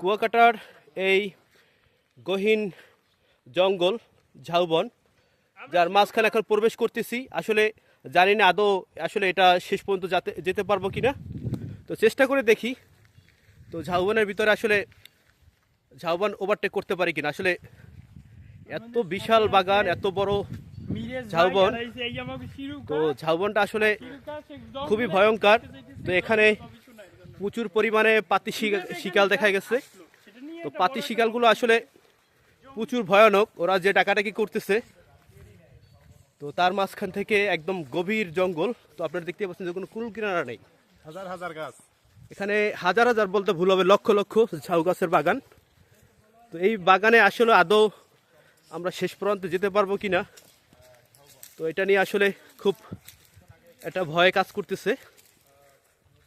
কুয়াকাটার এই গহীন জঙ্গল ঝাউবন যার মাঝখানে এখন প্রবেশ করতেছি। আসলে জানি না আদৌ আসলে এটা শেষ পর্যন্ত যেতে পারবো কিনা, তো চেষ্টা করে দেখি। তো ঝাউবনের ভিতরে আসলে ঝাউবন ওভারটেক করতে পারি কিনা। আসলে এত বিশাল বাগান, এত বড় ঝাউবন, তো ঝাউবনটা আসলে খুবই ভয়ঙ্কর। তো এখানে প্রচুর পরিমাণে পাতি শিকাল দেখা গেছে। তো পাতি শিকালগুলো আসলে প্রচুর ভয়ানক, ওরা যে ডাকাডাকি করতেছে। তো তার মাঝখান থেকে একদম গভীর জঙ্গল। তো আপনারা দেখতে পাচ্ছেন যে কোনো কুল কিনারা নেই, হাজার হাজার গাছ। এখানে হাজার হাজার বলতে ভুল হবে, লক্ষ লক্ষ ঝাউ গাছের বাগান। তো এই বাগানে আসলে আদৌ আমরা শেষ পর্যন্ত যেতে পারবো কিনা, তো এটা নিয়ে আসলে খুব একটা ভয় কাজ করতেছে।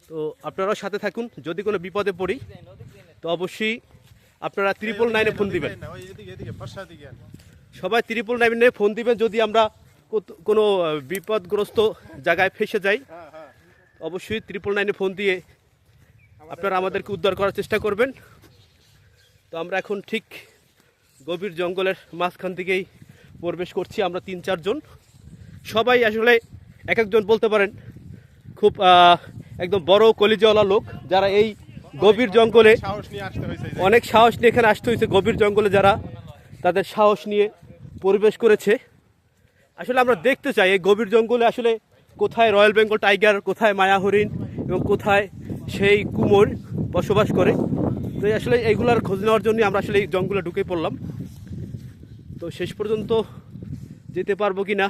তো আপনারাও সাথে থাকুন, যদি কোনো বিপদে পড়ি তো অবশ্যই আপনারা 999-এ ফোন দিবেন। সবাই 999-এ ফোন দিবেন যদি আমরা কোনো বিপদগ্রস্ত জায়গায় ফেসে যাই। অবশ্যই 999-এ ফোন দিয়ে আপনারা আমাদেরকে উদ্ধার করার চেষ্টা করবেন। তো আমরা এখন ঠিক গভীর জঙ্গলের মাঝখান থেকেই প্রবেশ করছি। আমরা 3-4 জন, সবাই আসলে এক একজন বলতে পারেন খুব একদম বড় কলিজাওয়ালা লোক, যারা এই গভীর জঙ্গলে অনেক সাহস নিয়ে এখানে আসতে হয়েছে। গভীর জঙ্গলে যারা তাদের সাহস নিয়ে পরিবেশ করেছে। আসলে আমরা দেখতে চাই এই গভীর জঙ্গলে আসলে কোথায় রয়্যাল বেঙ্গল টাইগার, কোথায় মায়া হরিণ এবং কোথায় সেই কুমোর বসবাস করে। তো আসলে এইগুলার খোঁজ নেওয়ার জন্য আমরা আসলে এই জঙ্গলে ঢুকে পড়লাম। তো শেষ পর্যন্ত যেতে পারবো কি না,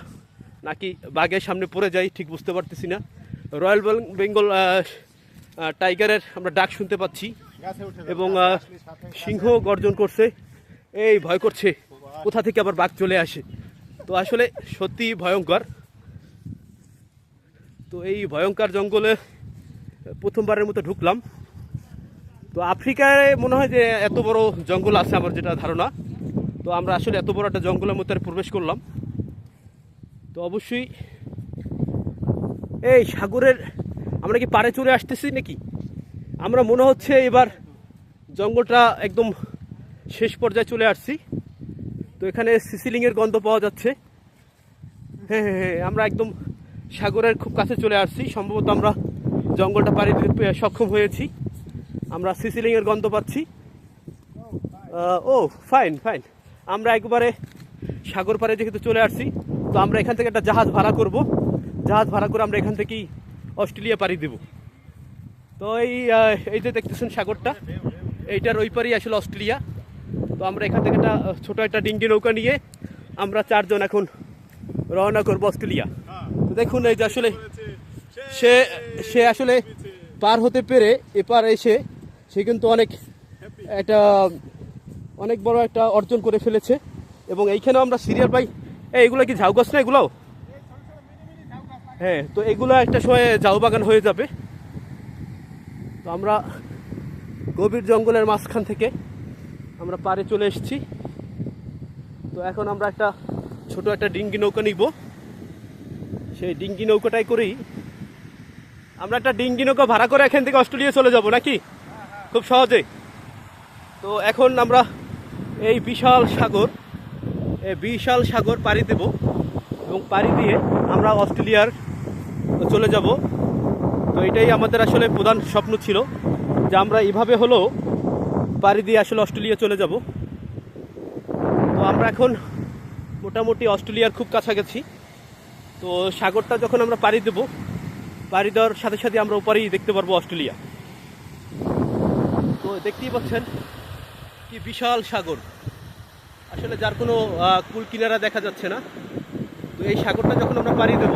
নাকি বাঘের সামনে পড়ে যাই ঠিক বুঝতে পারতেছি না। রয়্যাল বেঙ্গল টাইগারের আমরা ডাক শুনতে পাচ্ছি এবং সিংহ গর্জন করছে, এই ভয় করছে কোথা থেকে আবার বাঘ চলে আসে। তো আসলে সত্যি ভয়ঙ্কর। তো এই ভয়ঙ্কর জঙ্গলে প্রথমবারের মতো ঢুকলাম। তো আফ্রিকায় মনে হয় যে এত বড় জঙ্গল আছে আমার যেটা ধারণা। তো আমরা আসলে এত বড় একটা জঙ্গলের মধ্যে প্রবেশ করলাম। তো অবশ্যই এই সাগরের আমরা কি পাড়ে চলে আসতেছি নাকি, আমরা মনে হচ্ছে এবার জঙ্গলটা একদম শেষ পর্যায়ে চলে আসছি। তো এখানে সিসিলিংয়ের গন্ধ পাওয়া যাচ্ছে। হ্যাঁ, আমরা একদম সাগরের খুব কাছে চলে আসছি। সম্ভবত আমরা জঙ্গলটা পাড়ি দিতে সক্ষম হয়েছি। আমরা সিসিলিংয়ের গন্ধ পাচ্ছি। ও ফাইন, আমরা একবারে সাগর পাড়ে যেহেতু চলে আসছি, তো আমরা এখান থেকে একটা জাহাজ ভাড়া করব। জাহাজ ভাড়া করে আমরা এখান থেকেই অস্ট্রেলিয়া পাড়ি দেব। তো এই যে দেখতেছেন সাগরটা, এইটার ওই পারেই আসলে অস্ট্রেলিয়া। তো আমরা এখান থেকে একটা ছোটো একটা ডিঙ্গি নৌকা নিয়ে আমরা 4 জন এখন রওনা করবো অস্ট্রেলিয়া। তো দেখুন এই যে আসলে সে আসলে পার হতে পেরে এপার এসে সে কিন্তু অনেক বড় একটা অর্জন করে ফেলেছে। এবং এইখানেও আমরা সিরিয়াল পাই। এইগুলো কি ঝাউ গাছ না এগুলোও? হ্যাঁ, তো এগুলো একটা সময় ঝাউ বাগান হয়ে যাবে। তো আমরা গভীর জঙ্গলের মাঝখান থেকে আমরা পাড়ে চলে এসেছি। তো এখন আমরা ছোট একটা ডিঙ্গি নৌকা নিব। সেই ডিঙ্গি নৌকাটাই করেই আমরা একটা ডিঙ্গি নৌকা ভাড়া করে এখান থেকে অস্ট্রেলিয়া চলে যাব নাকি, খুব সহজে। তো এখন আমরা এই বিশাল সাগর পাড়ি দেব এবং পাড়ি দিয়ে আমরা অস্ট্রেলিয়ার চলে যাব। তো এটাই আমাদের আসলে প্রধান স্বপ্ন ছিল যে আমরা এইভাবে হলেও পাড়ি দিয়ে আসলে অস্ট্রেলিয়া চলে যাব। তো আমরা এখন মোটামুটি অস্ট্রেলিয়ার খুব কাছাকাছি। তো সাগরটা যখন আমরা পাড়ি দেব, পাড়ি দেওয়ার সাথে সাথে আমরা ওপারেই দেখতে পারবো অস্ট্রেলিয়া। তো দেখতেই পাচ্ছেন কি বিশাল সাগর, আসলে যার কোনো কুল কিনারা দেখা যাচ্ছে না। তো এই সাগরটা যখন আমরা পাড়ি দেব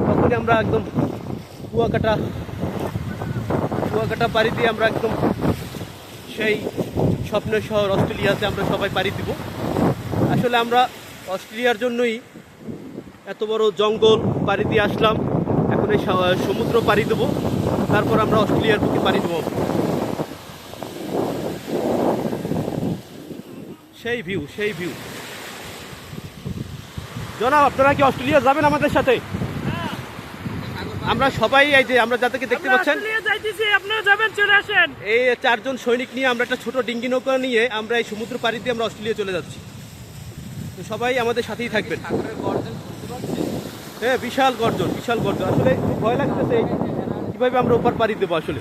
তখনই আমরা একদম কুয়াকাটা পাড়ি দিয়ে আমরা একদম সেই স্বপ্নের শহর অস্ট্রেলিয়াতে আমরা সবাই পাড়ি দিব। আসলে আমরা অস্ট্রেলিয়ার জন্যই এত বড় জঙ্গল পাড়ি দিয়ে আসলাম। এখন এই সমুদ্র পাড়ি দেবো, তারপর আমরা অস্ট্রেলিয়ার বুকে পাড়ি দেবো। সেই ভিউ জনাব, আপনারা কি অস্ট্রেলিয়া যাবেন আমাদের সাথে? আমরা সবাই এই যে আমরা যাদেরকে দেখতে পাচ্ছেন আপনারা যাবেন, চলে আসেন। এই 4 জন সৈনিক নিয়ে আমরা একটা ছোট ডিঙ্গি নৌকা নিয়ে আমরা এই সমুদ্র পাড়ি দিয়ে আমরা অস্ট্রেলিয়া চলে যাচ্ছি। তো সবাই আমাদের সাথেই থাকবেন। হ্যাঁ, বিশাল গর্জন, বিশাল গর্জন। আসলে খুব ভয় লাগতেছে কিভাবে আমরা ওপার পাড়ি দেবো আসলে।